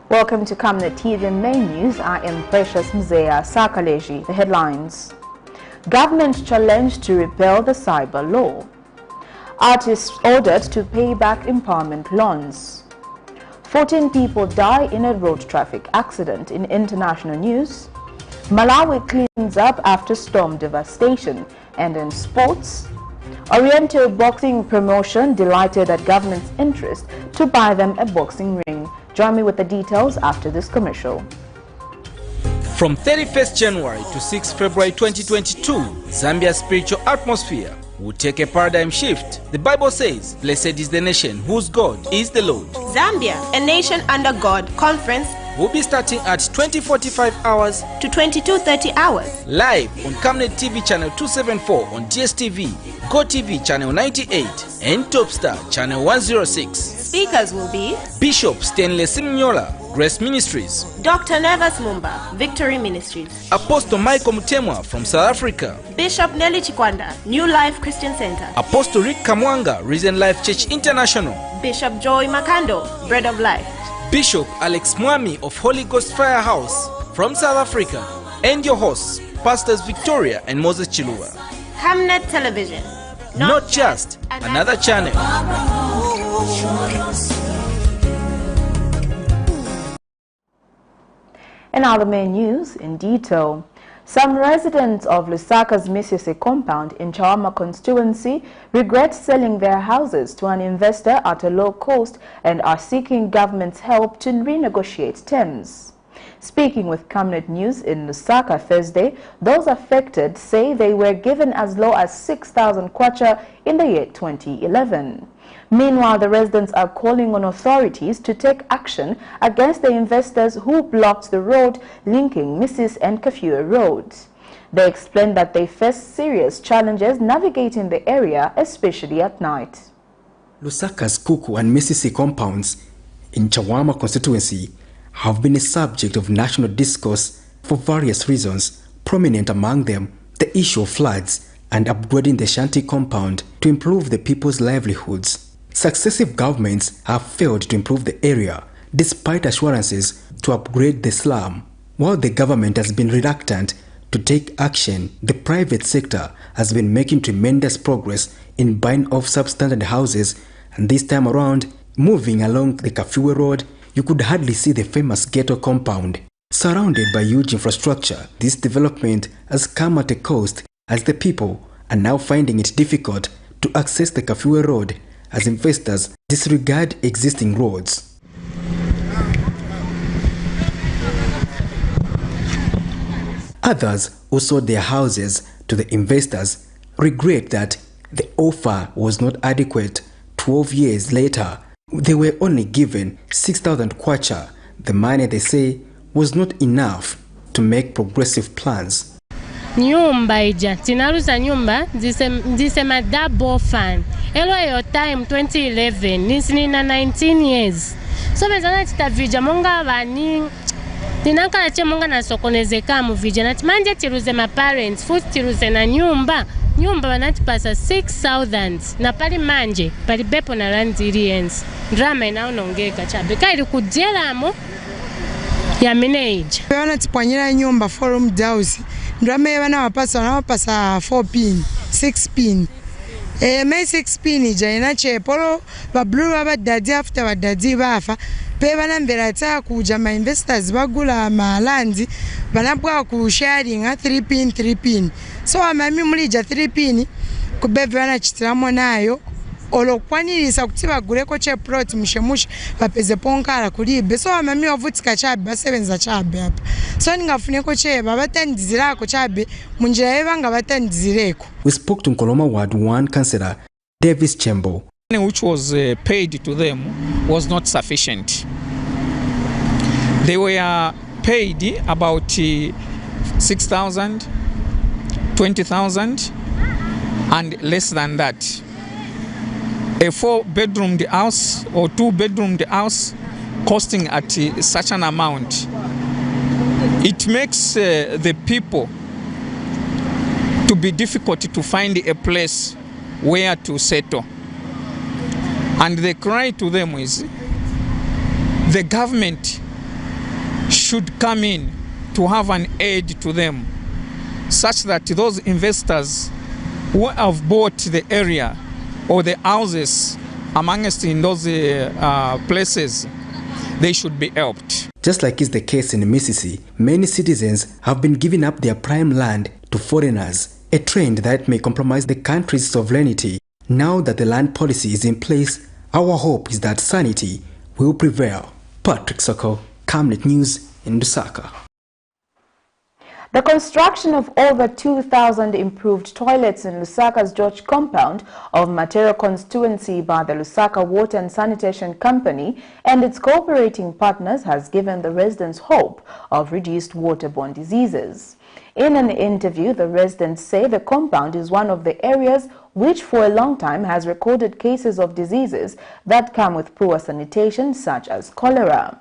Welcome to Camnet TV Main News. I am Precious Mzea Sakaleji. The headlines. Government challenged to repeal the cyber law. Artists ordered to pay back empowerment loans. 14 people die in a road traffic accident. In international news, Malawi cleans up after storm devastation. And in sports, Oriental boxing promotion delighted at government's interest to buy them a boxing ring. Join me with the details after this commercial. From 31st January to 6 February 2022, Zambia's spiritual atmosphere will take a paradigm shift. The Bible says, "Blessed is the nation whose God is the Lord." Zambia, a nation under God conference will be starting at 20:45 hours to 22:30 hours. Live on Camnet TV channel 274 on DSTV, GoTV channel 98 and Topstar channel 106. Speakers will be Bishop Stanley Simnyola, Grace Ministries; Dr. Nevas Mumba, Victory Ministries; Apostle Michael Mutemwa from South Africa; Bishop Nelly Chikwanda, New Life Christian Center; Apostle Rick Kamwanga, Risen Life Church International; Bishop Joy Makando, Bread of Life; Bishop Alex Mwami of Holy Ghost Firehouse from South Africa; and your hosts, Pastors Victoria and Moses Chilua. Camnet Television, not just another channel. In other main news, in detail, some residents of Lusaka's Misisi compound in Chawama constituency regret selling their houses to an investor at a low cost and are seeking government's help to renegotiate terms. Speaking with Camnet News in Lusaka Thursday, those affected say they were given as low as 6,000 kwacha in the year 2011. Meanwhile, the residents are calling on authorities to take action against the investors who blocked the road linking Mrs. and Kafua roads. They explained that they face serious challenges navigating the area, especially at night. Lusaka's Kuku and Misisi compounds in Chawama constituency have been a subject of national discourse for various reasons, prominent among them the issue of floods and upgrading the shanty compound to improve the people's livelihoods. Successive governments have failed to improve the area despite assurances to upgrade the slum. While the government has been reluctant to take action, the private sector has been making tremendous progress in buying off substandard houses, and this time around, moving along the Kafua road, you could hardly see the famous ghetto compound. Surrounded by huge infrastructure, this development has come at a cost, as the people are now finding it difficult to access the Kafua road as investors disregard existing roads. Others who sold their houses to the investors regret that the offer was not adequate. 12 years later, they were only given 6,000 kwacha. The money, they say, was not enough to make progressive plans. Nyumba ija tinaruza nyumba ndisema double fan elo yo time 2011 nisina 19 years so bezana titavija monga bani tinakala che monga na sokonezeka mu vijana timanje tiruze ma parents futi tiruze na nyumba banatipasa 6,000 na pali manje pali bepo na landiriens drama inaonongeka chabe kaili kujelamo ya minage bana tipanyira nyumba forum house ndrame bana wapasa 4 pin 6 pin me 6 pin jaina chepolo bablu abadadi after badadi bafa pe bana mbera ta kuja ma investors bagula malandi banabwa ku sharing 3 pin so amami mulija 3 pin kubeve bana chitramo nayo olokwanirisa kuti baguleko che plot mushemushe bapeze ponkala kulibe so amami wavutika chabe basebenza chabe hapa so ningafuneko che babatandizirako chabe munjira yebanga batandizireko. We spoke to Nkoloma Ward 1 councillor Davis Chembo. Which was paid to them was not sufficient. They were paid about 6,000, 20,000 and less than that. A 4-bedroomed house or 2-bedroomed house costing at such an amount, it makes the people to be difficult to find a place where to settle. And the cry to them is the government should come in to have an aid to them, such that those investors who have bought the area or the houses amongst in those places, they should be helped. Just like is the case in Mississippi, many citizens have been giving up their prime land to foreigners, a trend that may compromise the country's sovereignty. Now that the land policy is in place, our hope is that sanity will prevail. Patrick Soko, Camnet News in Lusaka. The construction of over 2,000 improved toilets in Lusaka's George compound of Matero constituency by the Lusaka Water and Sanitation Company and its cooperating partners has given the residents hope of reduced waterborne diseases. In an interview, the residents say the compound is one of the areas which for a long time has recorded cases of diseases that come with poor sanitation, such as cholera.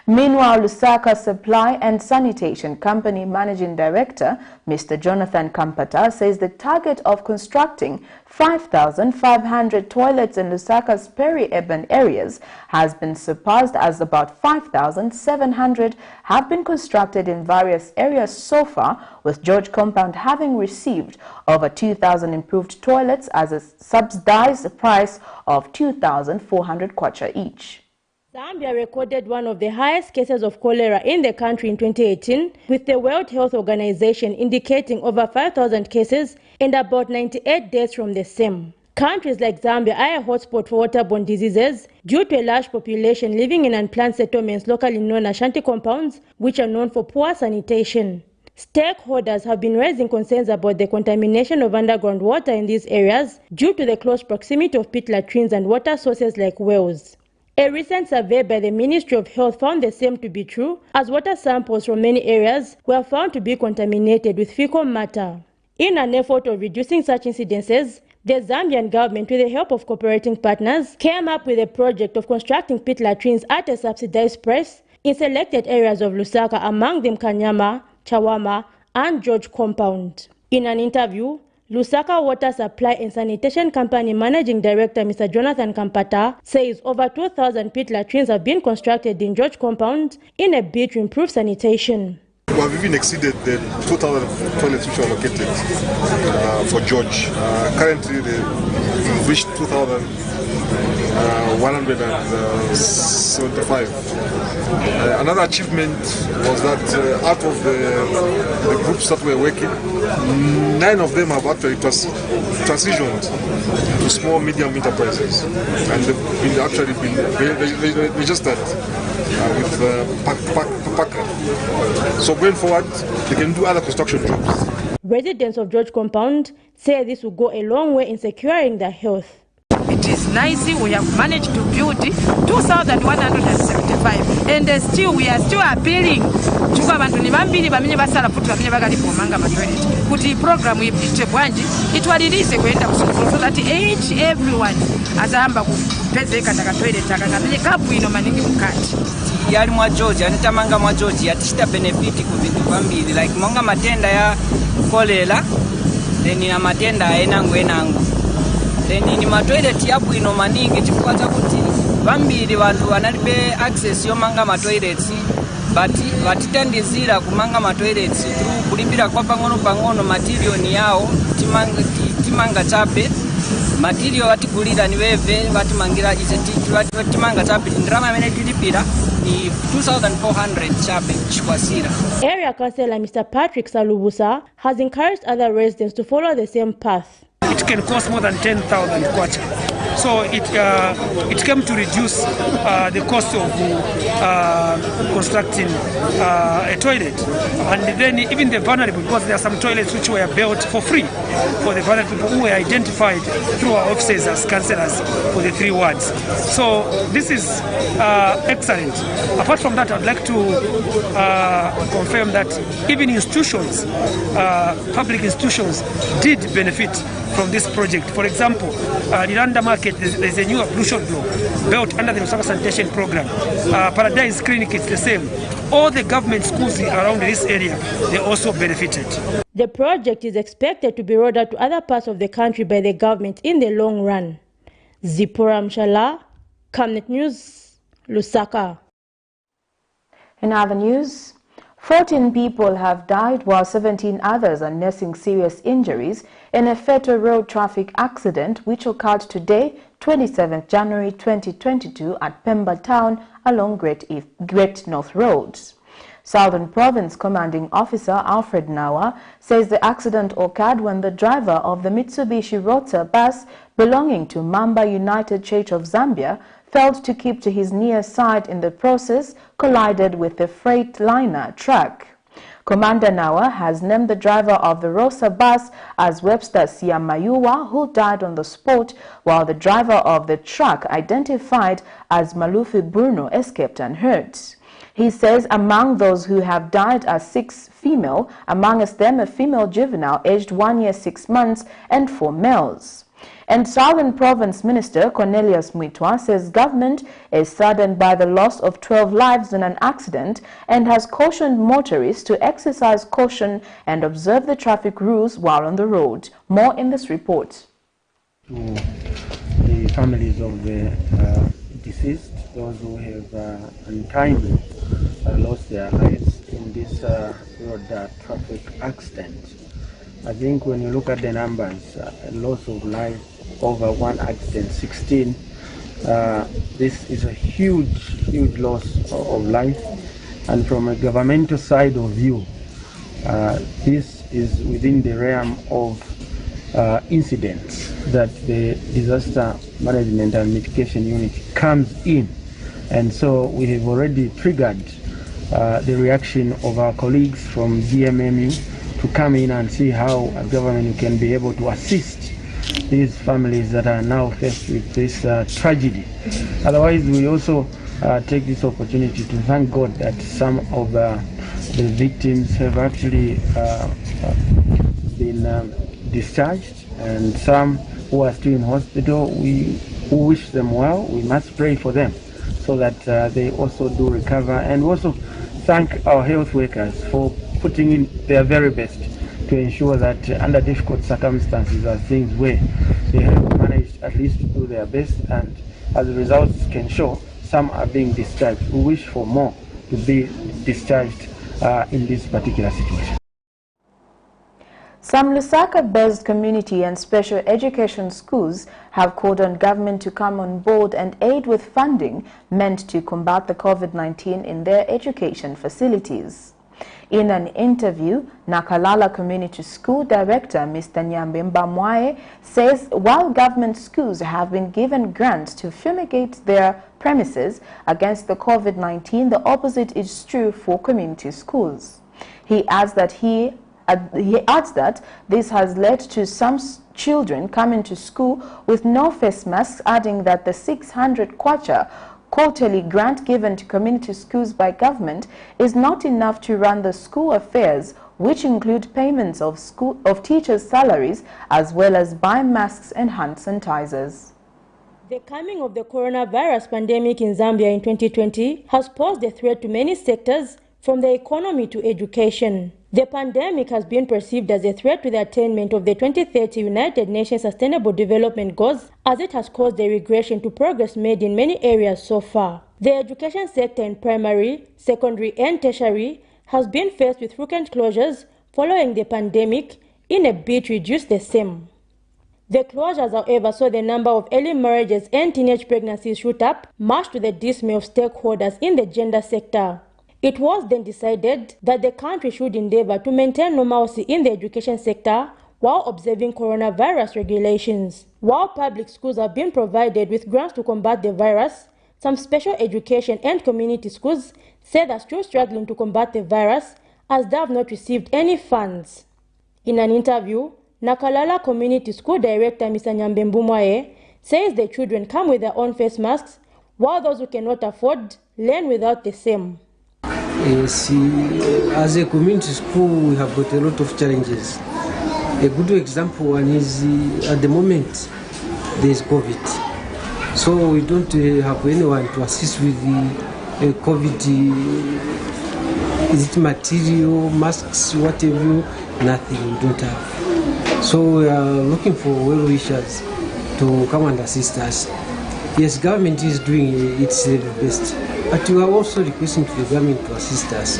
Meanwhile, Lusaka Supply and Sanitation Company Managing Director, Mr. Jonathan Kampata, says the target of constructing 5,500 toilets in Lusaka's peri-urban areas has been surpassed, as about 5,700 have been constructed in various areas so far, with George Compound having received over 2,000 improved toilets as a subsidized price of 2,400 kwacha each. Zambia recorded one of the highest cases of cholera in the country in 2018, with the World Health Organization indicating over 5,000 cases and about 98 deaths from the same. Countries like Zambia are a hotspot for waterborne diseases due to a large population living in unplanned settlements locally known as shanty compounds, which are known for poor sanitation. Stakeholders have been raising concerns about the contamination of underground water in these areas due to the close proximity of pit latrines and water sources like wells. A recent survey by the Ministry of Health found the same to be true, as water samples from many areas were found to be contaminated with fecal matter. In an effort of reducing such incidences, the Zambian government, with the help of cooperating partners, came up with a project of constructing pit latrines at a subsidized price in selected areas of Lusaka, among them Kanyama, Chawama, and George Compound. In an interview, Lusaka Water Supply and Sanitation Company Managing Director Mr. Jonathan Kampata says over 2,000 pit latrines have been constructed in George Compound in a bid to improve sanitation. We have even exceeded the 2,000 toilets which are located for George. Currently, we've reached 2,175. Another achievement was that out of the groups that were working, 9 of them have actually transitioned to small, medium enterprises, and they've actually been registered with PAYBACK. So going forward, they can do other construction jobs. Residents of George Compound say this will go a long way in securing their health. It is nice. We have managed to build 2,175, and still we are still appealing to abantu nibambiri bamenye basala futu bamenye bagali pomanga matwele kuti program ipite bwanji itwalilise kwenda kusukulu so that everyone azamba kupezeka takatwele takangamenye kapu ino maningi mukati yali mwa George anitamanga mwa George yatishita benefit ku bintu bambiri like monga matenda ya kolera then na matenda enangu then ni matoilet yabu ino maningi chikuwaza kuti bambiri bantu banalibe access yo manga matoilets but batitandizira kumanga matoilets through kulipira kwa pangono material ni yao timanga chape material watikulira ni weve batimangira timanga chape ndrama amene tilipira ni 2,400 chape chikwasira. Area Councillor Mr. Patrick Salubusa has encouraged other residents to follow the same path. It can cost more than 10,000 kwacha. So it came to reduce the cost of constructing a toilet. And then even the vulnerable, because there are some toilets which were built for free for the vulnerable people who were identified through our offices as councillors for the 3 wards. So this is excellent. Apart from that, I'd like to confirm that even institutions, public institutions, did benefit from this project. For example, in Rwanda market, there's a new pollution law built under the Lusaka Sanitation Program. Paradise Clinic is the same. All the government schools around this area, they also benefited. The project is expected to be rolled out to other parts of the country by the government in the long run. Zipora Mshala, Camnet News, Lusaka. In other news, 14 people have died while 17 others are nursing serious injuries in a fatal road traffic accident which occurred today, 27th January 2022 at Pemba Town along Great North Road. Southern Province Commanding Officer Alfred Nawa says the accident occurred when the driver of the Mitsubishi Rota bus belonging to Mamba United Church of Zambia failed to keep to his near side, in the process collided with the freight liner truck. Commander Nawa has named the driver of the Rosa bus as Webster Siamayuwa, who died on the spot, while the driver of the truck, identified as Malufi Bruno, escaped unhurt. He says among those who have died are 6 female, amongst them a female juvenile aged 1 year 6 months and 4 males. And Southern Province Minister Cornelius Muitwa says government is saddened by the loss of 12 lives in an accident and has cautioned motorists to exercise caution and observe the traffic rules while on the road. More in this report. To the families of the deceased, those who have untimely lost their lives in this road traffic accident. I think when you look at the numbers, loss of life over one accident, 16, this is a huge loss of life. And from a governmental side of view, this is within the realm of incidents that the Disaster Management and Mitigation Unit comes in. And so we have already triggered the reaction of our colleagues from DMMU to come in and see how a government can be able to assist these families that are now faced with this tragedy. Otherwise, we also take this opportunity to thank God that some of the victims have actually been discharged, and some who are still in hospital, we wish them well. We must pray for them so that they also do recover, and also thank our health workers for putting in their very best to ensure that under difficult circumstances, as things were, they have managed at least to do their best, and as the results can show, some are being discharged. We wish for more to be discharged in this particular situation. Some Lusaka-based community and special education schools have called on government to come on board and aid with funding meant to combat the COVID-19 in their education facilities. In an interview, Nakalala Community School Director Mr. Nyambemba Mwae says while government schools have been given grants to fumigate their premises against the COVID-19, the opposite is true for community schools. He adds that this has led to some children coming to school with no face masks, adding that the 600 kwacha quarterly grant given to community schools by government is not enough to run the school affairs, which include payments of teachers' salaries as well as buying masks and hand sanitizers. The coming of the coronavirus pandemic in Zambia in 2020 has posed a threat to many sectors, from the economy to education. The pandemic has been perceived as a threat to the attainment of the 2030 United Nations Sustainable Development Goals, as it has caused a regression to progress made in many areas so far. The education sector in primary, secondary and tertiary has been faced with frequent closures following the pandemic in a bid to reduce the same. The closures, however, saw the number of early marriages and teenage pregnancies shoot up, much to the dismay of stakeholders in the gender sector. It was then decided that the country should endeavor to maintain normalcy in the education sector while observing coronavirus regulations. While public schools have been provided with grants to combat the virus, some special education and community schools say they're still struggling to combat the virus as they have not received any funds. In an interview, Nakalala Community School Director Mr. Nyambembu Mwae says the children come with their own face masks, while those who cannot afford learn without the same. Yes, as a community school, we have got a lot of challenges. A good example one is at the moment there is COVID, so we don't have anyone to assist with the COVID. Is it material, masks, whatever? Nothing. We don't have. So we are looking for well-wishers to come and assist us Yes, government is doing its level best, but we are also requesting to the government to assist us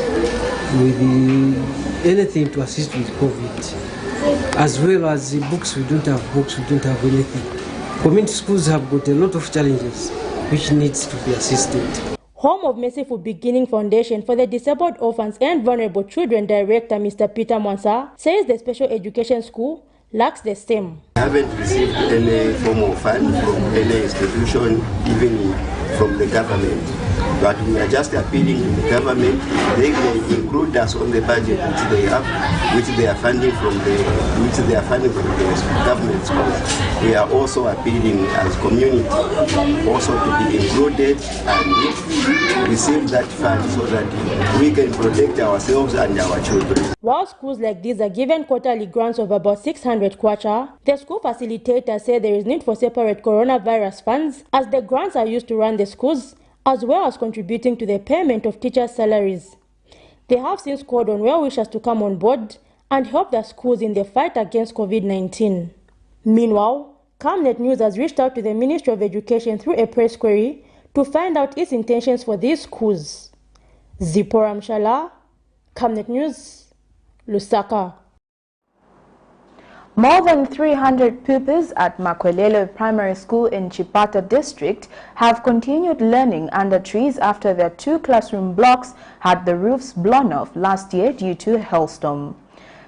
with anything to assist with COVID, as well as the books. We don't have books, we don't have anything. Community schools have got a lot of challenges which needs to be assisted. Home of Merciful Beginning Foundation for the Disabled Orphans and Vulnerable Children Director Mr. Peter Mwansa says the special education school lacks the same. I haven't received any form of fund from any institution, even from the government. But we are just appealing to the government. They may include us on the budget which they have, which they are funding from the government schools. We are also appealing as community also to be included and receive that fund so that we can protect ourselves and our children. While schools like these are given quarterly grants of about 600 kwacha, the school facilitators say there is need for separate coronavirus funds as the grants are used to run the schools as well as contributing to the payment of teachers' salaries. They have since called on well-wishers to come on board and help their schools in the fight against COVID-19. Meanwhile, Camnet News has reached out to the Ministry of Education through a press query to find out its intentions for these schools. Zipporah Mshala, Camnet News, Lusaka. More than 300 pupils at Makwelelo Primary School in Chipata District have continued learning under trees after their 2 classroom blocks had the roofs blown off last year due to a hailstorm.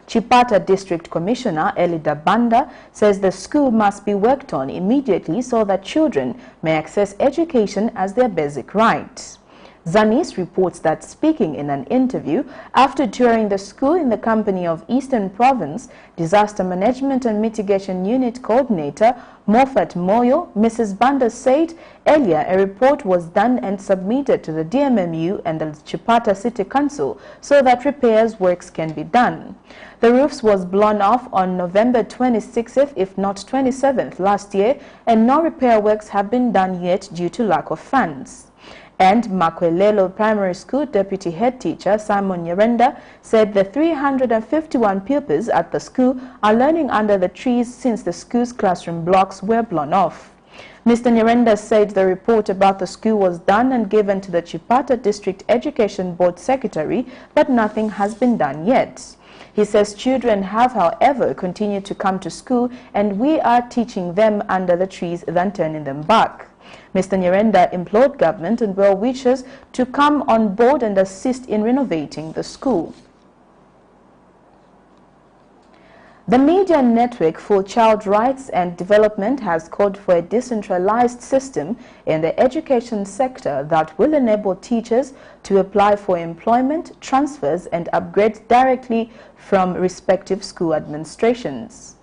Chipata District Commissioner Elida Banda says the school must be worked on immediately so that children may access education as their basic right. Zanis reports that speaking in an interview after touring the school in the company of Eastern Province Disaster Management and Mitigation Unit Coordinator Mofat Moyo, Mrs. Banda said earlier a report was done and submitted to the DMMU and the Chipata City Council so that repairs works can be done. The roofs was blown off on November 26th, if not 27th last year, and no repair works have been done yet due to lack of funds. And Makwelelo Primary School Deputy Head Teacher Simon Nyirenda said the 351 pupils at the school are learning under the trees since the school's classroom blocks were blown off. Mr. Nyirenda said the report about the school was done and given to the Chipata District Education Board Secretary, but nothing has been done yet. He says children have, however, continued to come to school and we are teaching them under the trees than turning them back. Mr. Nyirenda implored government and well-wishers to come on board and assist in renovating the school. The Media Network for Child Rights and Development has called for a decentralized system in the education sector that will enable teachers to apply for employment, transfers and upgrades directly from respective school administrations.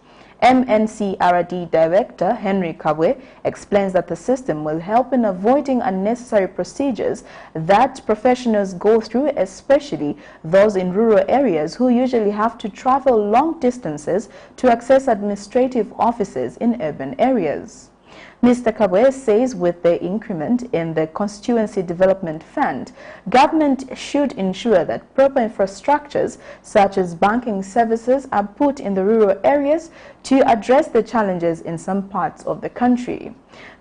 MNCRD Director Henry Kabwe explains that the system will help in avoiding unnecessary procedures that professionals go through, especially those in rural areas who usually have to travel long distances to access administrative offices in urban areas. Mr. Kabwe says with the increment in the Constituency Development Fund, government should ensure that proper infrastructures such as banking services are put in the rural areas to address the challenges in some parts of the country.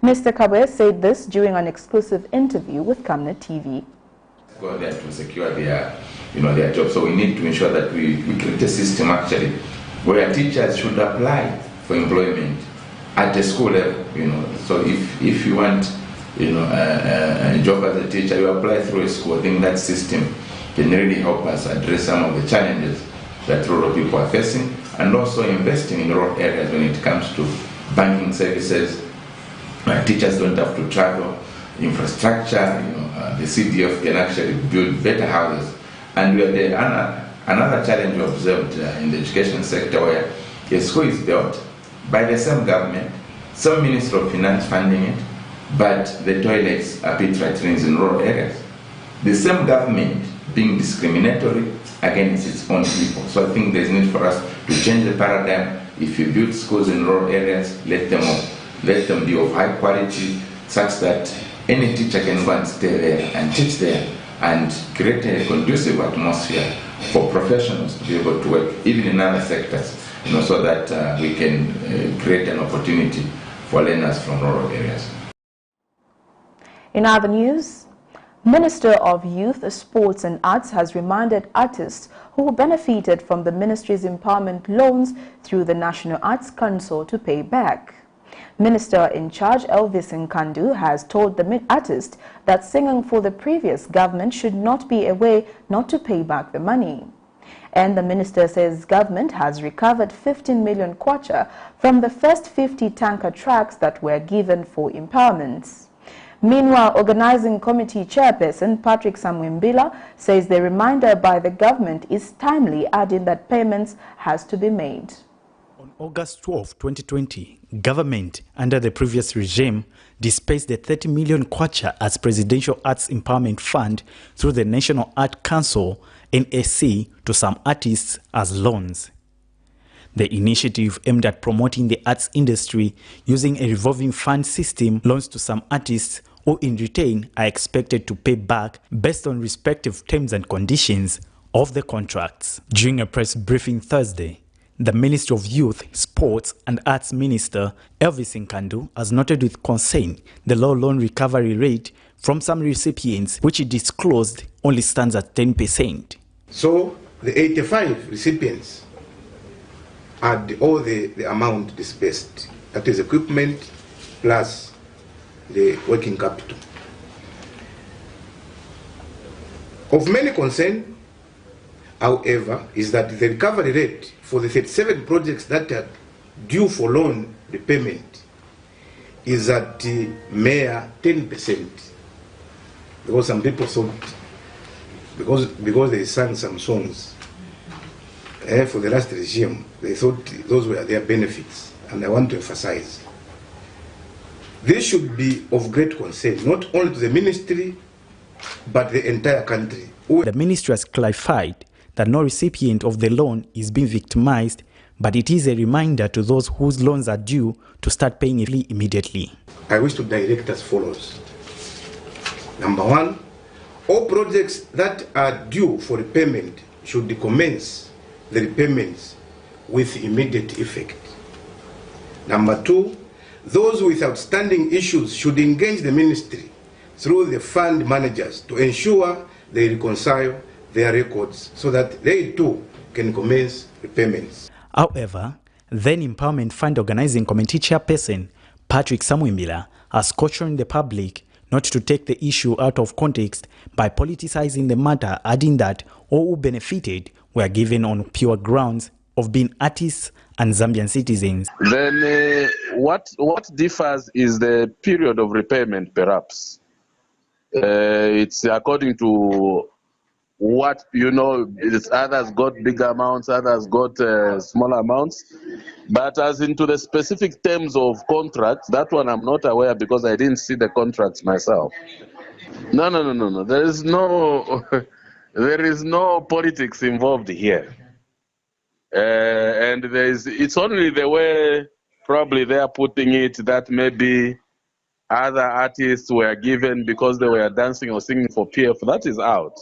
Mr. Kabwe said this during an exclusive interview with Camnet TV. Go there to secure their job. So we need to ensure that we create a system actually where teachers should apply for employment at the school level, So if you want, a job as a teacher, you apply through a school. I think that system can really help us address some of the challenges that rural people are facing, and also investing in rural areas when it comes to banking services. Teachers don't have to travel, infrastructure. The CDF can actually build better houses, and we are another challenge we observed in the education sector where a school is built by the same government, some Minister of Finance funding it, but the toilets are pit latrines in rural areas. The same government being discriminatory against its own people. So I think there's need for us to change the paradigm. If you build schools in rural areas, let them be of high quality, such that any teacher can go and stay there and teach there and create a conducive atmosphere for professionals to be able to work even in other sectors. So that we can create an opportunity for learners from rural areas. In other news, Minister of Youth, Sports and Arts has reminded artists who benefited from the ministry's empowerment loans through the National Arts Council to pay back. Minister in charge Elvis Nkandu has told the artist that singing for the previous government should not be a way not to pay back the money. And the minister says government has recovered 15 million kwacha from the first 50 tanker trucks that were given for empowerments. Meanwhile, Organizing Committee Chairperson Patrick Samwimbila says the reminder by the government is timely, adding that payments has to be made. On August 12, 2020, government under the previous regime dispersed the 30 million kwacha as Presidential Arts Empowerment Fund through the National Art Council (NAC) to some artists as loans. The initiative aimed at promoting the arts industry using a revolving fund system. Loans to some artists who in return are expected to pay back based on respective terms and conditions of the contracts. During a press briefing Thursday, the Ministry of Youth, Sports and Arts Minister Elvis Nkandu has noted with concern the low loan recovery rate from some recipients, which he disclosed only stands at 10%. So the 85 recipients had all the amount disbursed, that is equipment plus the working capital. Of many concern, however, is that the recovery rate for the 37 projects that are due for loan repayment is at mere 10%. Because some people thought, because they sang some songs for the last regime, they thought those were their benefits. And I want to emphasize, this should be of great concern, not only to the ministry, but the entire country. The ministry has clarified that no recipient of the loan is being victimized, but it is a reminder to those whose loans are due to start paying it immediately. I wish to direct as follows. Number one, all projects that are due for repayment should commence the repayments with immediate effect. Number two, those with outstanding issues should engage the ministry through the fund managers to ensure they reconcile their records so that they too can commence repayments. However, then Empowerment Fund Organizing Committee Chairperson Patrick Samwimbila has cautioned the public not to take the issue out of context by politicizing the matter, adding that all who benefited were given on pure grounds of being artists and Zambian citizens. Then what differs is the period of repayment, perhaps. It's according to what, others got bigger amounts, others got smaller amounts. But as into the specific terms of contracts, that one I'm not aware because I didn't see the contracts myself. No. There is no politics involved here. And it's only the way probably they are putting it that maybe other artists were given because they were dancing or singing for PF. That is out.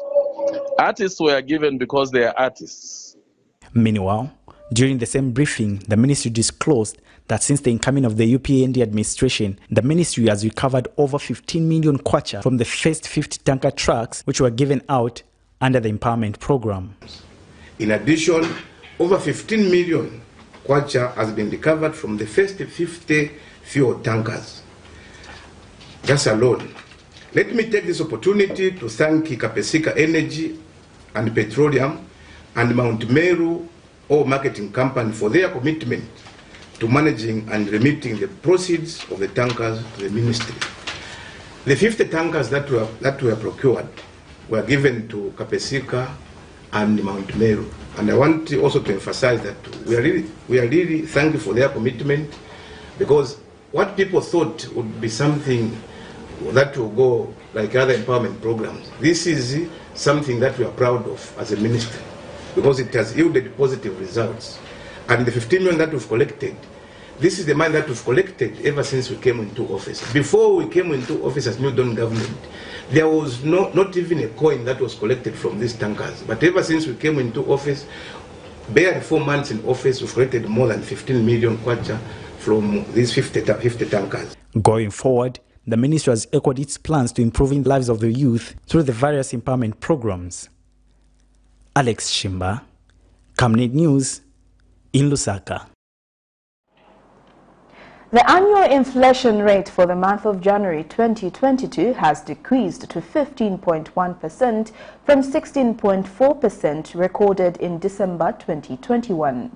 Artists were given because they are artists. Meanwhile, during the same briefing, the ministry disclosed that since the incoming of the UPND administration, the ministry has recovered over 15 million kwacha from the first 50 tanker trucks which were given out under the empowerment program. In addition, over 15 million kwacha has been recovered from the first 50 fuel tankers. Just alone. Let me take this opportunity to thank Kapesika Energy and Petroleum and Mount Meru Oil Marketing Company for their commitment to managing and remitting the proceeds of the tankers to the ministry. The 50 tankers that were procured were given to Kapesika and Mount Meru. And I want also to emphasize that we are really thankful for their commitment, because what people thought would be something that will go like other empowerment programs, this is something that we are proud of as a ministry, because it has yielded positive results. And the 15 million that we've collected, this is the money that we've collected ever since we came into office. Before we came into office as New Dawn government, there was not even a coin that was collected from these tankers. But ever since we came into office, barely 4 months in office, we've collected more than 15 million kwacha from these 50 tankers. Going forward, the ministry has echoed its plans to improving the lives of the youth through the various empowerment programs. Alex Shimba, Camnet News, in Lusaka. The annual inflation rate for the month of January 2022 has decreased to 15.1% from 16.4% recorded in December 2021.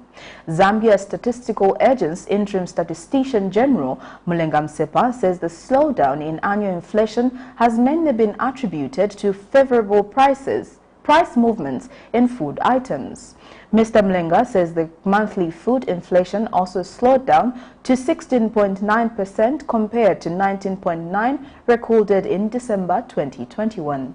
Zambia Statistical Agency Interim Statistician General Mulenga Msepa says the slowdown in annual inflation has mainly been attributed to favorable price movements in food items. Mr. Mlenga says the monthly food inflation also slowed down to 16.9% compared to 19.9% recorded in December 2021.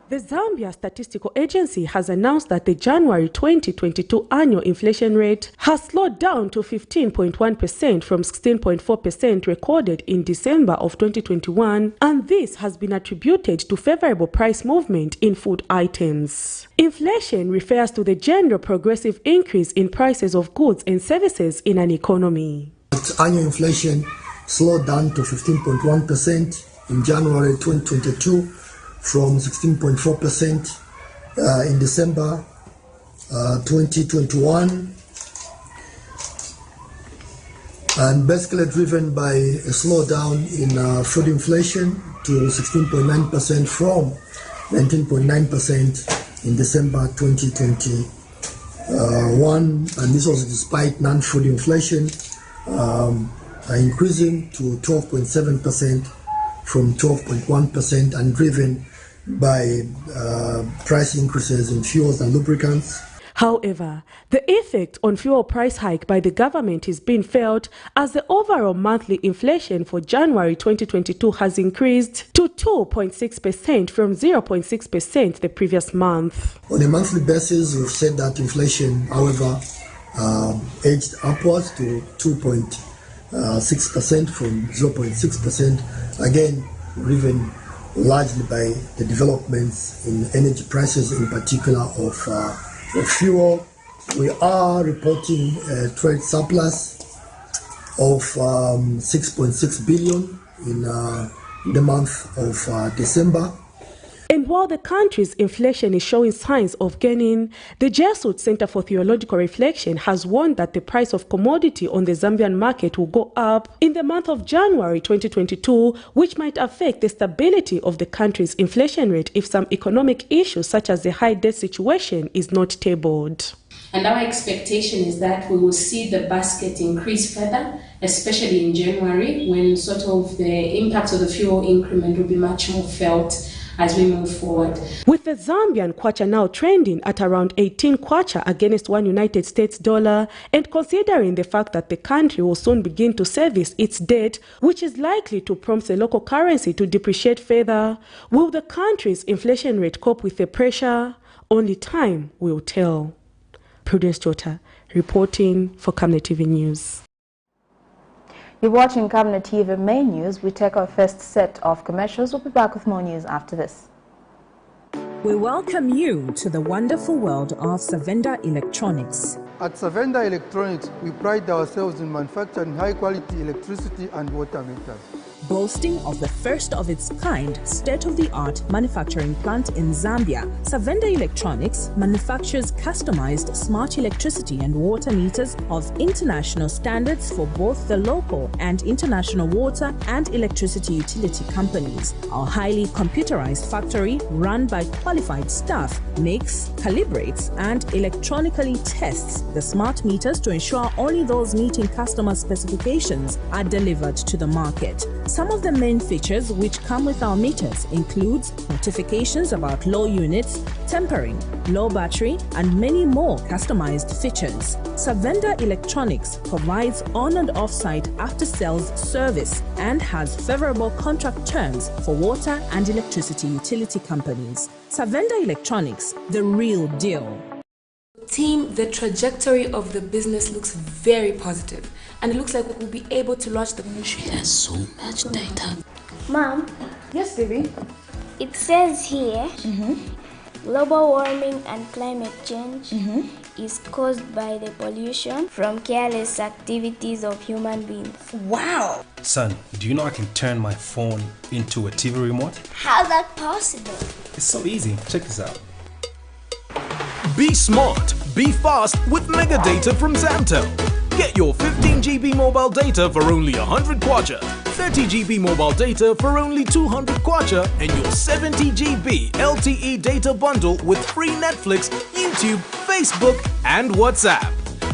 The Zambia Statistical Agency has announced that the January 2022 annual inflation rate has slowed down to 15.1% from 16.4% recorded in December of 2021, and this has been attributed to favorable price movement in food items. Inflation refers to the general progressive increase in prices of goods and services in an economy. Annual inflation slowed down to 15.1% in January 2022 from 16.4% in December 2021, and basically driven by a slowdown in food inflation to 16.9% from 19.9% in December 2021, and this was despite non-food inflation increasing to 12.7% from 12.1% and driven by price increases in fuels and lubricants. However, the effect on fuel price hike by the government is being felt as the overall monthly inflation for January 2022 has increased to 2.6% from 0.6% the previous month. On a monthly basis, we've said that inflation, however, edged upwards to 2.6% from 0.6%, again driven largely by the developments in energy prices, in particular of fuel. We are reporting a trade surplus of 6.6 billion in the month of December. And while the country's inflation is showing signs of gaining, the Jesuit Center for Theological Reflection has warned that the price of commodity on the Zambian market will go up in the month of January 2022, which might affect the stability of the country's inflation rate if some economic issues such as the high debt situation is not tabled. And our expectation is that we will see the basket increase further, especially in January, when sort of the impact of the fuel increment will be much more felt as we move forward. With the Zambian kwacha now trending at around 18 kwacha against one United States dollar, and considering the fact that the country will soon begin to service its debt, which is likely to prompt the local currency to depreciate further, will the country's inflation rate cope with the pressure? Only time will tell. Prudence Jota, reporting for Camnet TV News. You're watching Camnet TV Main News. We take our first set of commercials. We'll be back with more news after this. We welcome you to the wonderful world of Savenda Electronics. At Savenda Electronics, we pride ourselves in manufacturing high-quality electricity and water meters. Boasting of the first of its kind state-of-the-art manufacturing plant in Zambia, Savenda Electronics manufactures customized smart electricity and water meters of international standards for both the local and international water and electricity utility companies. Our highly computerized factory, run by qualified staff, makes, calibrates, and electronically tests the smart meters to ensure only those meeting customer specifications are delivered to the market. Some of the main features which come with our meters includes notifications about low units, tempering, low battery, and many more customized features. Savenda Electronics provides on and off-site after-sales service and has favorable contract terms for water and electricity utility companies. Savenda Electronics, the real deal. Team, the trajectory of the business looks very positive, and it looks like we'll be able to launch the ministry. There's so much data. Mom? Yes, baby? It says here Global warming and climate change is caused by the pollution from careless activities of human beings. Wow! Son, do you know I can turn my phone into a TV remote? How's that possible? It's so easy. Check this out. Be smart, be fast with mega data from Zamtel. Get your 15 GB mobile data for only 100 kwacha, 30 GB mobile data for only 200 kwacha, and your 70 GB LTE data bundle with free Netflix, YouTube, Facebook, and WhatsApp.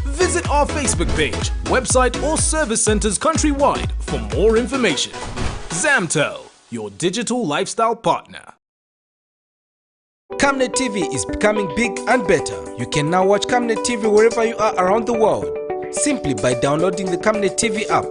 Visit our Facebook page, website, or service centers countrywide for more information. Zamtel, your digital lifestyle partner. Camnet TV is becoming big and better. You can now watch Camnet TV wherever you are around the world, simply by downloading the Camnet TV app.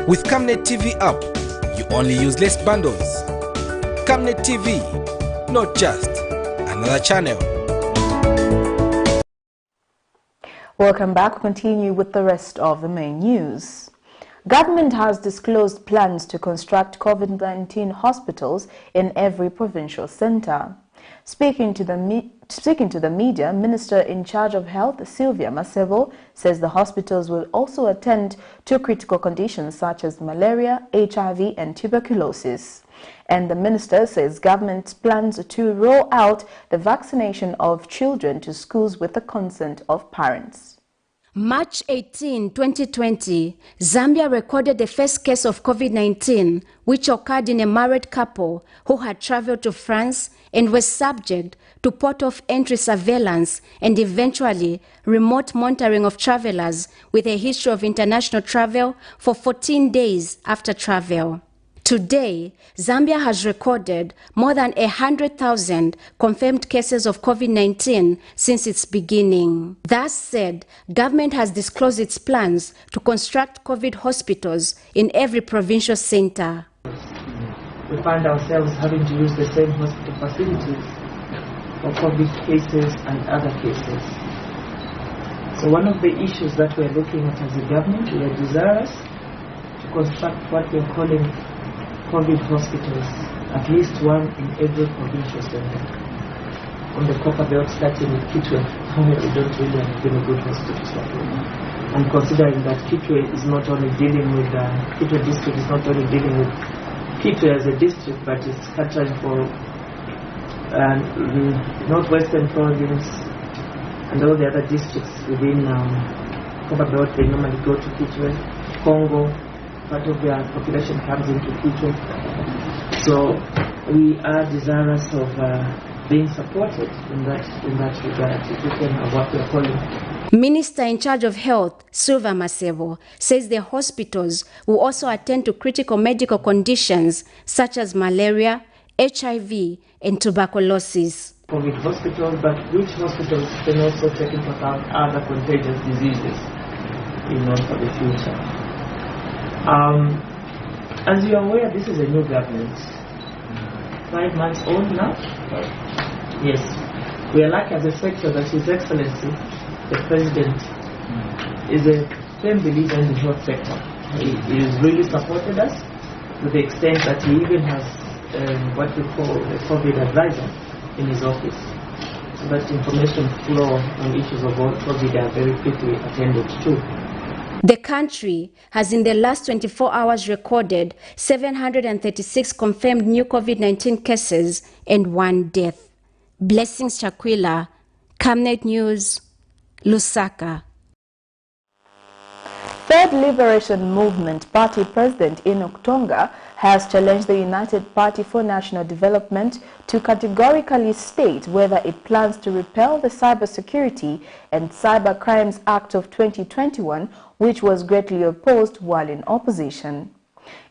With Camnet TV app, you only use less bundles. Camnet TV, not just another channel. Welcome back. We continue with the rest of the main news. Government has disclosed plans to construct COVID-19 hospitals in every provincial center. Speaking to the media, Minister in charge of Health, Sylvia Masebo, says the hospitals will also attend to critical conditions such as malaria, HIV, and tuberculosis. And the minister says government plans to roll out the vaccination of children to schools with the consent of parents. March 18, 2020, Zambia recorded the first case of COVID-19, which occurred in a married couple who had traveled to France and was subject to port of entry surveillance and eventually remote monitoring of travelers with a history of international travel for 14 days after travel. Today, Zambia has recorded more than 100,000 confirmed cases of COVID-19 since its beginning. That said, government has disclosed its plans to construct COVID hospitals in every provincial center. We find ourselves having to use the same hospital facilities for COVID cases and other cases. So one of the issues that we're looking at as a government, we are desirous to construct what we're calling COVID hospitals, at least one in every provincial center. On the Copper Belt, starting with Kitwe, we don't really have very good hospitals like that. And considering that Kitwe is not only dealing with, Kitwe district is not only dealing with Kitwe as a district, but it's catering for the northwestern province and all the other districts within Copper Belt. They normally go to Kitwe, Congo. Part of their population comes into Kitwe. So we are desirous of being supported in that regard. If we can have what we are calling. Minister in charge of Health, Sylvia Masebo, says the hospitals will also attend to critical medical conditions such as malaria, HIV, and tuberculosis. COVID hospitals, but which hospitals can also take into account other contagious diseases, for the future. As you are aware, this is a new government, 5 months old now. Yes, we are lucky as a sector that His Excellency, the President, is a firm believer in the health sector. He has really supported us to the extent that he even has what we call a COVID advisor in his office. So that information flow on issues of COVID are very quickly attended to. The country has in the last 24 hours recorded 736 confirmed new COVID-19 cases and 1 death. Blessings Chakwila, Camnet News, Lusaka. Third Liberation Movement Party President Enoch Tonga has challenged the United Party for National Development to categorically state whether it plans to repeal the Cybersecurity and Cyber Crimes Act of 2021, which was greatly opposed while in opposition.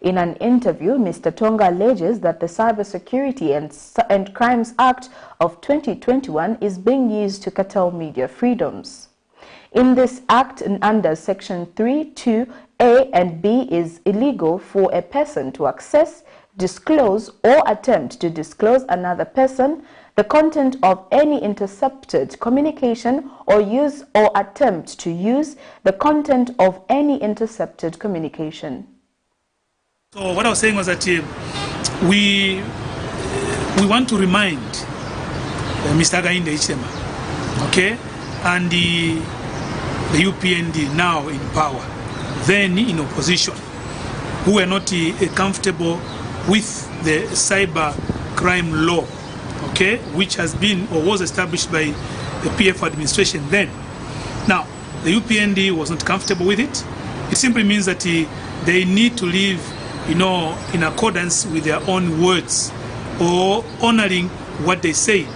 In an interview, Mr. Tonga alleges that the Cybersecurity and Crimes Act of 2021 is being used to curtail media freedoms. In this act, under Section 3(2)(a) and (b), is illegal for a person to access, disclose, or attempt to disclose another person the content of any intercepted communication, or use or attempt to use the content of any intercepted communication. So what I was saying was that we want to remind Mr. Hakainde Hichilema, okay, and the UPND now in power, then in opposition, who were not comfortable with the cyber crime law, okay, which has been or was established by the PF administration then. Now, the UPND was not comfortable with it. It simply means that they need to live, in accordance with their own words or honoring what they said.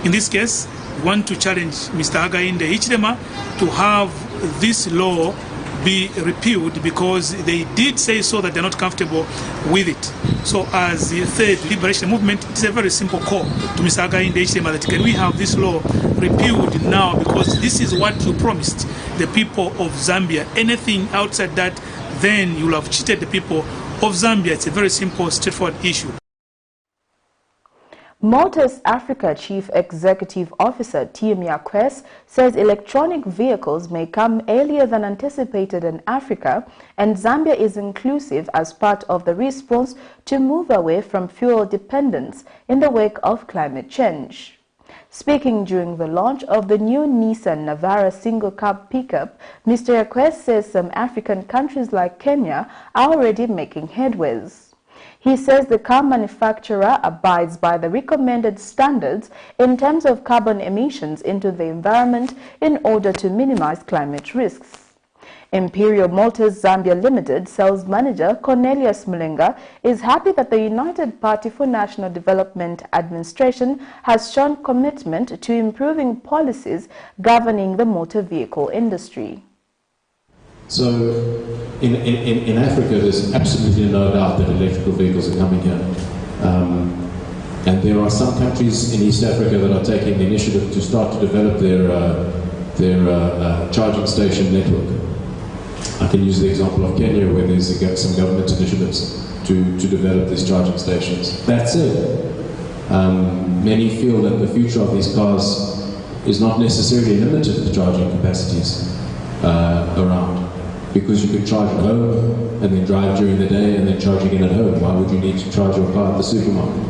In this case, we want to challenge Mr. Hakainde Hichilema to have this law be repealed because they did say so that they're not comfortable with it. So as the third liberation movement, it's a very simple call to Mr. Hakainde Hichilema that can we have this law repealed now, because this is what you promised the people of Zambia. Anything outside that, then you'll have cheated the people of Zambia. It's a very simple, straightforward issue. Motors Africa Chief Executive Officer Tim Yakwes says electronic vehicles may come earlier than anticipated in Africa, and Zambia is inclusive as part of the response to move away from fuel dependence in the wake of climate change. Speaking during the launch of the new Nissan Navara single cab pickup, Mr. Yakwes says some African countries like Kenya are already making headways. He says the car manufacturer abides by the recommended standards in terms of carbon emissions into the environment in order to minimize climate risks. Imperial Motors Zambia Limited sales manager Cornelius Mulenga is happy that the United Party for National Development administration has shown commitment to improving policies governing the motor vehicle industry. So in Africa, there's absolutely no doubt that electrical vehicles are coming here. And there are some countries in East Africa that are taking the initiative to start to develop their charging station network. I can use the example of Kenya, where there's some government initiatives to develop these charging stations. That said, many feel that the future of these cars is not necessarily limited to the charging capacities around. Because you can charge at home and then drive during the day and then charge again at home. Why would you need to charge your car at the supermarket?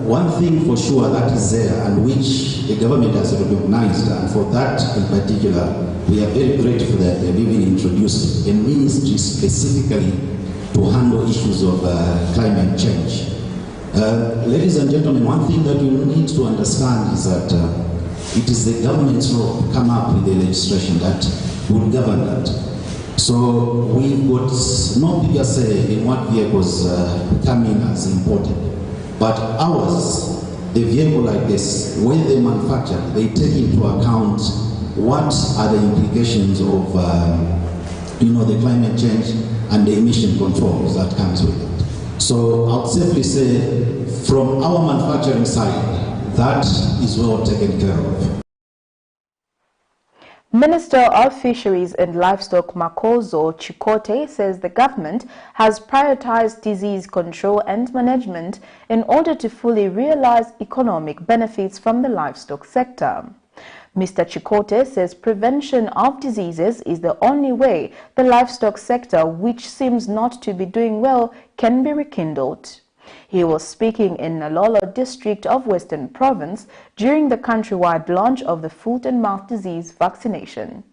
One thing for sure that is there, and which the government has recognized, and for that in particular, we are very grateful that they've even introduced a ministry specifically to handle issues of climate change. Ladies and gentlemen, one thing that you need to understand is that it is the government's role to come up with the legislation that will govern that. So we've got no bigger say in what vehicles come in as imported. But ours, the vehicle like this, when they manufacture, they take into account what are the implications of the climate change and the emission controls that comes with it. So I would safely say, from our manufacturing side, that is well taken care of. Minister of Fisheries and Livestock Makozo Chikote says the government has prioritized disease control and management in order to fully realize economic benefits from the livestock sector. Mr. Chikote says prevention of diseases is the only way the livestock sector, which seems not to be doing well, can be rekindled. He was speaking in Nalolo district of Western Province during the countrywide launch of the foot and mouth disease vaccination.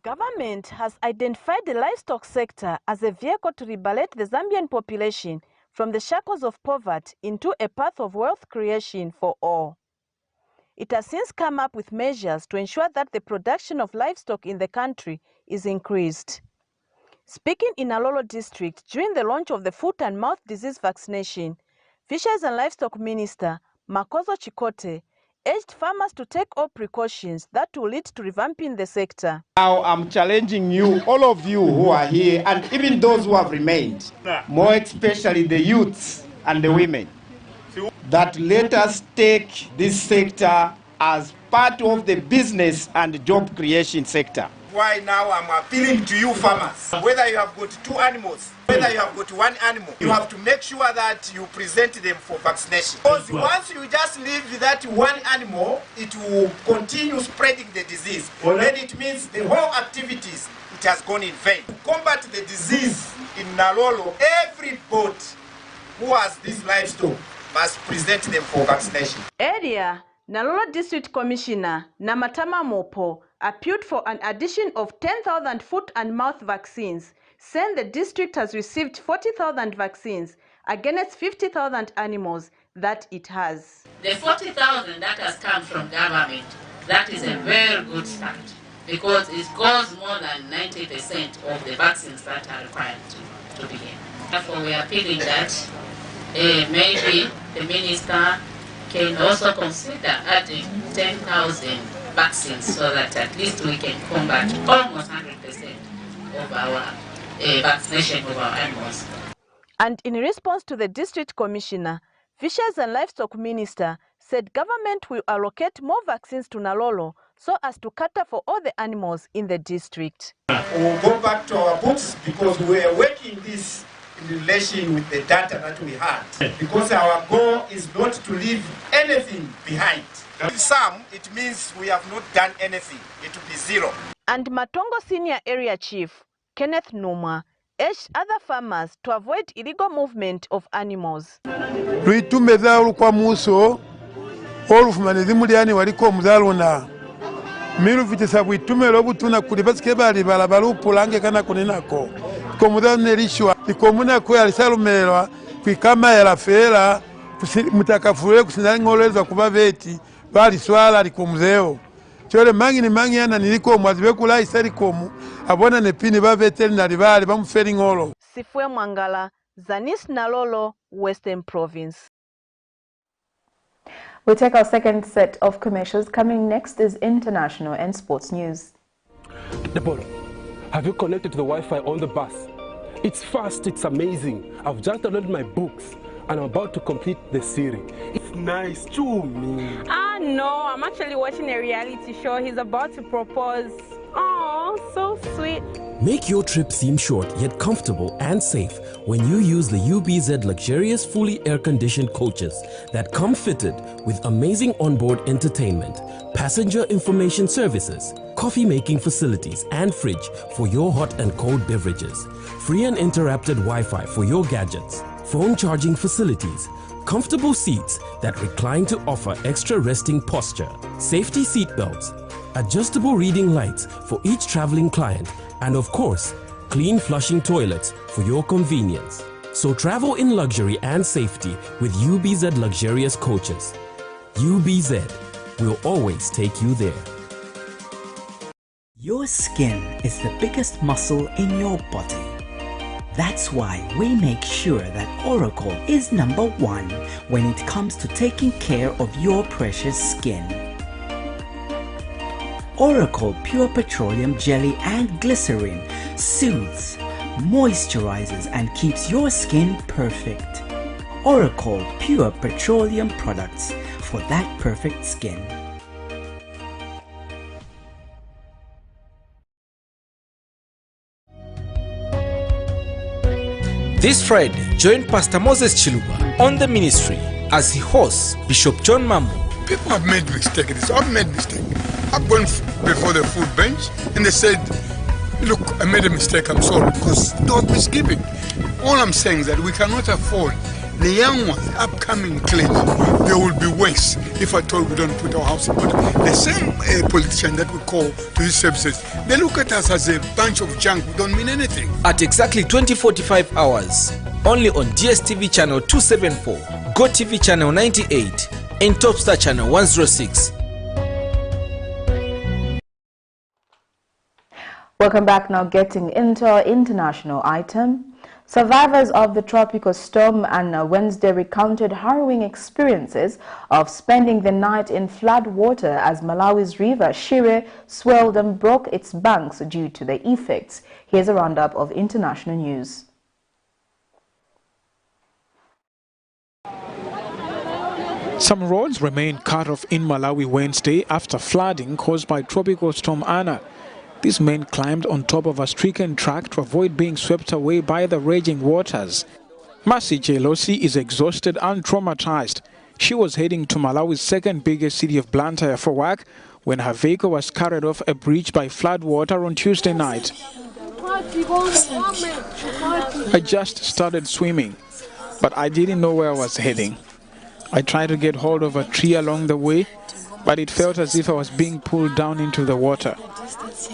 Government has identified the livestock sector as a vehicle to liberate the Zambian population from the shackles of poverty into a path of wealth creation for all. It has since come up with measures to ensure that the production of livestock in the country is increased. Speaking in Nalolo district during the launch of the foot and mouth disease vaccination, Fisheries and Livestock Minister Makozo Chikote urged farmers to take all precautions that will lead to revamping the sector. Now I'm challenging you, all of you who are here, and even those who have remained, more especially the youths and the women, that let us take this sector as part of the business and job creation sector. Why now I'm appealing to you farmers, whether you have got 2 animals, whether you have got 1 animal, you have to make sure that you present them for vaccination. Because once you just leave that 1 animal, it will continue spreading the disease. Then it means the whole activities, it has gone in vain. To combat the disease in Nalolo, every boat who has this livestock must present them for vaccination. Earlier, Nalolo District Commissioner Namatama Mopo appealed for an addition of 10,000 foot and mouth vaccines, saying the district has received 40,000 vaccines against 50,000 animals that it has. The 40,000 that has come from government, that is a very good start, because it goes more than 90% of the vaccines that are required to begin. Therefore, we are appealing that maybe the minister can also consider adding 10,000 vaccines so that at least we can combat almost 100% of our vaccination of our animals. And in response to the district commissioner, Fisheries and Livestock Minister said government will allocate more vaccines to Nalolo so as to cater for all the animals in the district. We'll go back to our books because we are working this in relation with the data that we had. Because our goal is not to leave anything behind. In some, it means we have not done anything. It will be 0. And Matongo Senior Area Chief Kenneth Numa urged other farmers to avoid illegal movement of animals. Luitumeza olukwa muso olufumanizi mulyani waliko omuzaluna milufitisa bwitumelo obutuna kuli basike bali balabala upulange kana kuninako komuzaluna elishwa ikomunako yalisalumelwa kwikama yalafela mutakafule kusinalingoleza kuba beti bali swala likomuzeo chole mangi ni mangi yana niliko mwazibe kula isalikomu abona nepini ba veterinary bali bamuferi ngolo. Sifwe Mwangala, Zanis Nalolo, Western Province. We'll take our second set of commercials. Coming next is international and sports news. Deborah, have you connected to the Wi-Fi on the bus? It's fast, it's amazing. I've just downloaded my books and I'm about to complete the series. It's nice too, me. No, I'm actually watching a reality show. He's about to propose. Oh, so sweet. Make your trip seem short yet comfortable and safe when you use the UBZ luxurious fully air-conditioned coaches that come fitted with amazing onboard entertainment, passenger information services, coffee-making facilities and fridge for your hot and cold beverages, free and interrupted Wi-Fi for your gadgets, phone charging facilities, comfortable seats that recline to offer extra resting posture, safety seat belts, adjustable reading lights for each traveling client, and of course, clean flushing toilets for your convenience. So travel in luxury and safety with UBZ luxurious coaches. UBZ will always take you there. Your skin is the biggest muscle in your body. That's why we make sure that Oracle is #1 when it comes to taking care of your precious skin. Oracle Pure Petroleum Jelly and Glycerin soothes, moisturizes and keeps your skin perfect. Oracle Pure Petroleum products for that perfect skin. This Friday, join Pastor Moses Chiluba on the ministry as he hosts Bishop John Mambo. People have made mistakes. I've made mistakes. I've gone before the food bench and they said, look, I made a mistake, I'm sorry, because there was misgiving. All I'm saying is that we cannot afford the young ones, upcoming clergy, they will be worse if at all we don't put our house in order. The same politician that we call to these services, they look at us as a bunch of junk, we don't mean anything. At exactly 20:45 hours, only on DSTV channel 274, GoTV channel 98, and Topstar channel 106. Welcome back. Now getting into our international item. Survivors of the tropical storm on Wednesday recounted harrowing experiences of spending the night in flood water as Malawi's river Shire swelled and broke its banks due to the effects. Here's a roundup of international news. Some roads remained cut off in Malawi Wednesday after flooding caused by tropical storm Anna. These men climbed on top of a stricken track to avoid being swept away by the raging waters. Mercy Jelosi is exhausted and traumatized. She was heading to Malawi's second biggest city of Blantyre for work when her vehicle was carried off a bridge by flood water on Tuesday night. I just started swimming, but I didn't know where I was heading. I tried to get hold of a tree along the way, but it felt as if I was being pulled down into the water.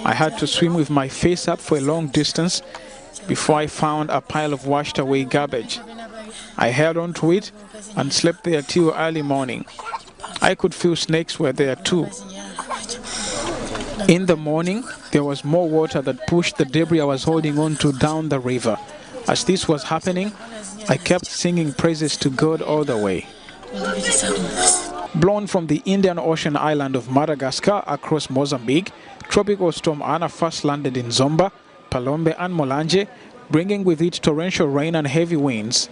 I had to swim with my face up for a long distance before I found a pile of washed away garbage. I held on to it and slept there till early morning. I could feel snakes were there too. In the morning, there was more water that pushed the debris I was holding on to down the river. As this was happening, I kept singing praises to God all the way. Blown from the Indian Ocean island of Madagascar across Mozambique, tropical storm Anna first landed in Zomba, Palombe and Mulanje, bringing with it torrential rain and heavy winds.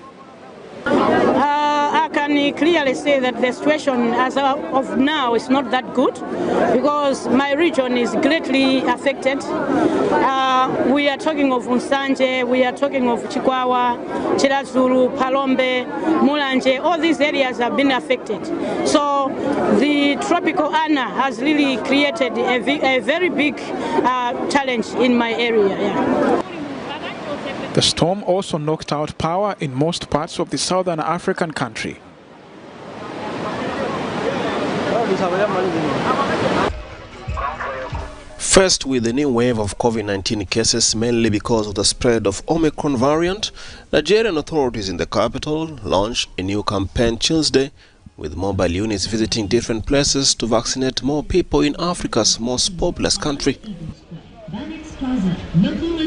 I can clearly say that the situation as of now is not that good because my region is greatly affected. We are talking of Unsanje, we are talking of Chikwawa, Chirazulu, Palombe, Mulanje. All these areas have been affected. So the tropical Anna has really created a very big challenge in my area. Yeah. The storm also knocked out power in most parts of the southern African country. First, with the new wave of COVID-19 cases, mainly because of the spread of Omicron variant, Nigerian authorities in the capital launched a new campaign Tuesday, with mobile units visiting different places to vaccinate more people in Africa's most populous country.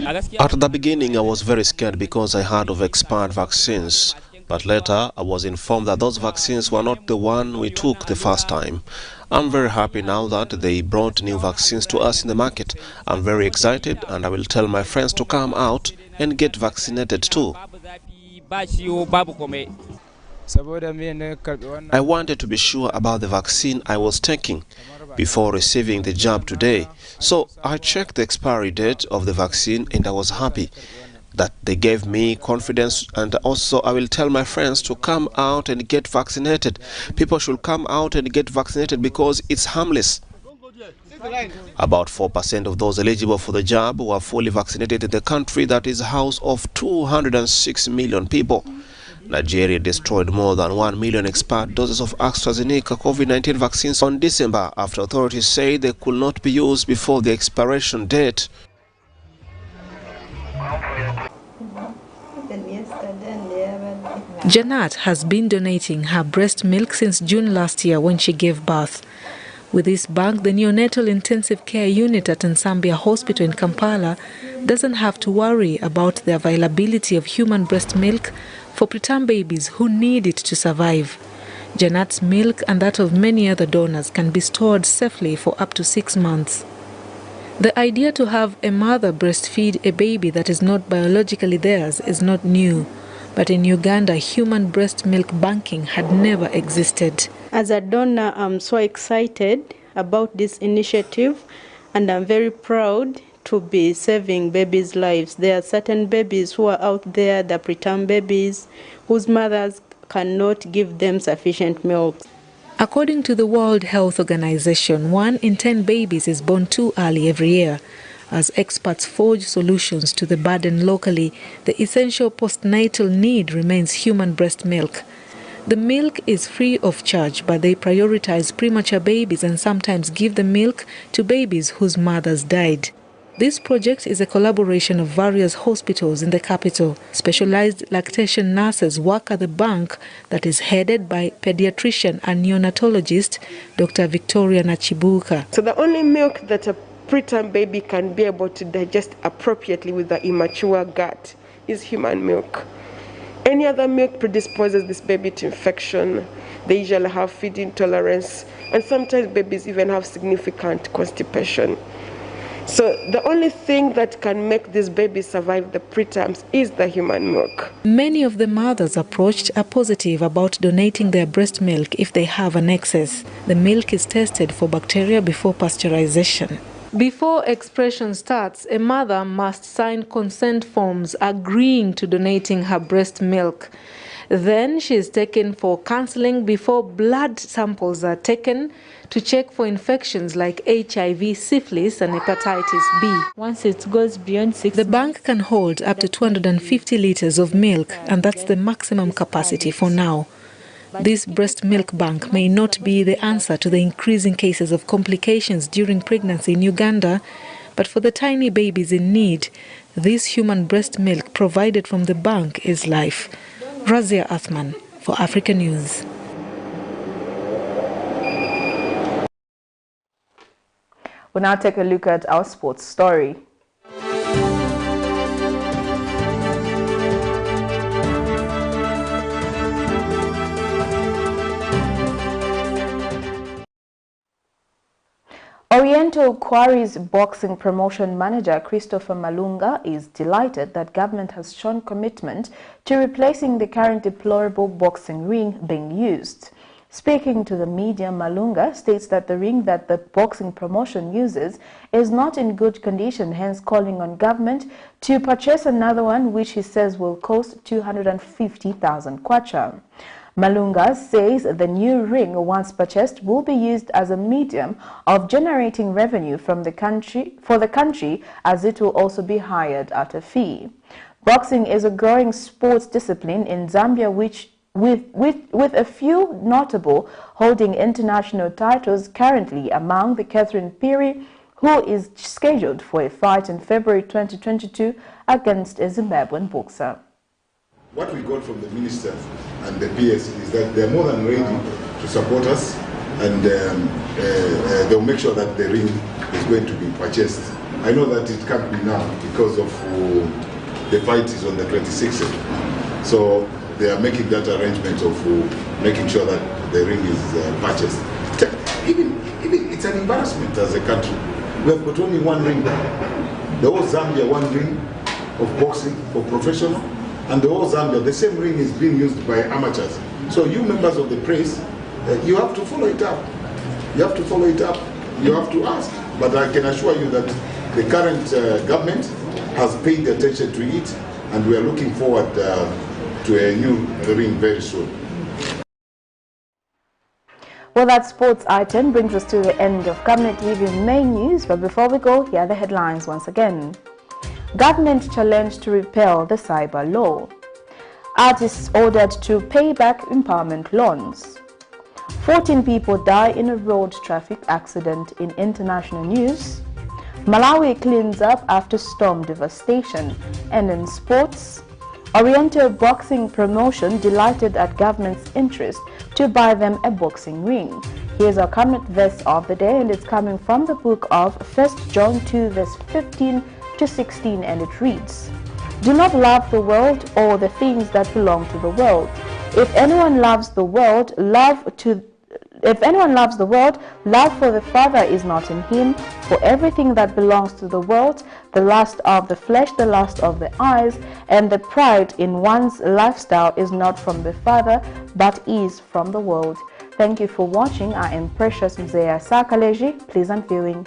At the beginning, I was very scared because I heard of expired vaccines, but later I was informed that those vaccines were not the one we took the first time. I'm very happy now that they brought new vaccines to us in the market. I'm very excited and I will tell my friends to come out and get vaccinated too. I wanted to be sure about the vaccine I was taking before receiving the jab today. So I checked the expiry date of the vaccine and I was happy that they gave me confidence, and also I will tell my friends to come out and get vaccinated. People should come out and get vaccinated because it's harmless. About 4% of those eligible for the jab were fully vaccinated in the country that is a house of 206 million people. Nigeria destroyed more than 1 million expired doses of AstraZeneca COVID-19 vaccines on December after authorities say they could not be used before the expiration date. Janet has been donating her breast milk since June last year when she gave birth. With this bank, the neonatal intensive care unit at Nsambia Hospital in Kampala doesn't have to worry about the availability of human breast milk for preterm babies who need it to survive. Janet's milk and that of many other donors can be stored safely for up to 6 months. The idea to have a mother breastfeed a baby that is not biologically theirs is not new, but in Uganda, human breast milk banking had never existed. As a donor, I'm so excited about this initiative, and I'm very proud to be saving babies' lives. There are certain babies who are out there, the preterm babies, whose mothers cannot give them sufficient milk. According to the World Health Organization, 1 in 10 babies is born too early every year. As experts forge solutions to the burden locally, the essential postnatal need remains human breast milk. The milk is free of charge, but they prioritize premature babies and sometimes give the milk to babies whose mothers died. This project is a collaboration of various hospitals in the capital. Specialized lactation nurses work at the bank that is headed by pediatrician and neonatologist Dr. Victoria Nachibuka. So the only milk that a preterm baby can be able to digest appropriately with the immature gut is human milk. Any other milk predisposes this baby to infection. They usually have feed intolerance, and sometimes babies even have significant constipation. So the only thing that can make this baby survive the preterms is the human milk. Many of the mothers approached are positive about donating their breast milk if they have an excess. The milk is tested for bacteria before pasteurization. Before expression starts, a mother must sign consent forms agreeing to donating her breast milk. Then she is taken for counseling before blood samples are taken to check for infections like HIV, syphilis and hepatitis B. Once it goes beyond 6 The bank can hold up to 250 liters of milk, and that's the maximum capacity for now. This breast milk bank may not be the answer to the increasing cases of complications during pregnancy in Uganda, but for the tiny babies in need, this human breast milk provided from the bank is life. Razia Athman for Africa News. We'll now take a look at our sports story. Oriental Quarries boxing promotion manager Christopher Malunga is delighted that government has shown commitment to replacing the current deplorable boxing ring being used. Speaking to the media, Malunga states that the ring that the boxing promotion uses is not in good condition, hence calling on government to purchase another one, which he says will cost 250,000 kwacha. Malunga says the new ring, once purchased, will be used as a medium of generating revenue for the country, as it will also be hired at a fee. Boxing is a growing sports discipline in Zambia, which with a few notable holding international titles currently among the Catherine Piri, who is scheduled for a fight in February 2022 against a Zimbabwean boxer. What we got from the minister and the PS is that they're more than ready to support us, and they'll make sure that the ring is going to be purchased. I know that it can't be now because of the fight is on the 26th. So they are making that arrangement of making sure that the ring is purchased. Even it's an embarrassment as a country. We have got only one ring. The whole Zambia, one ring of boxing for professional, and the whole Zambia, the same ring is being used by amateurs. So you members of the press, you have to follow it up. You have to follow it up. You have to ask. But I can assure you that the current government has paid attention to it, and we are looking forward to a new ring very soon. Well, that sports item brings us to the end of Camnet TV main news, but before we go, here are the headlines once again. Government challenge to repeal the cyber law. Artists ordered to pay back empowerment loans. 14 people die in a road traffic accident in international news. Malawi cleans up after storm devastation. And in sports, Oriental boxing promotion delighted at government's interest to buy them a boxing ring. Here's our Camnet verse of the day, and it's coming from the book of 1 John 2 verse 15 to 16, and it reads, "Do not love the world or the things that belong to the world. If anyone loves the world, love for the Father is not in him. For everything that belongs to the world, the lust of the flesh, the lust of the eyes, and the pride in one's lifestyle is not from the Father, but is from the world." Thank you for watching. I am Precious Mzea Sakaleji. Pleasant viewing.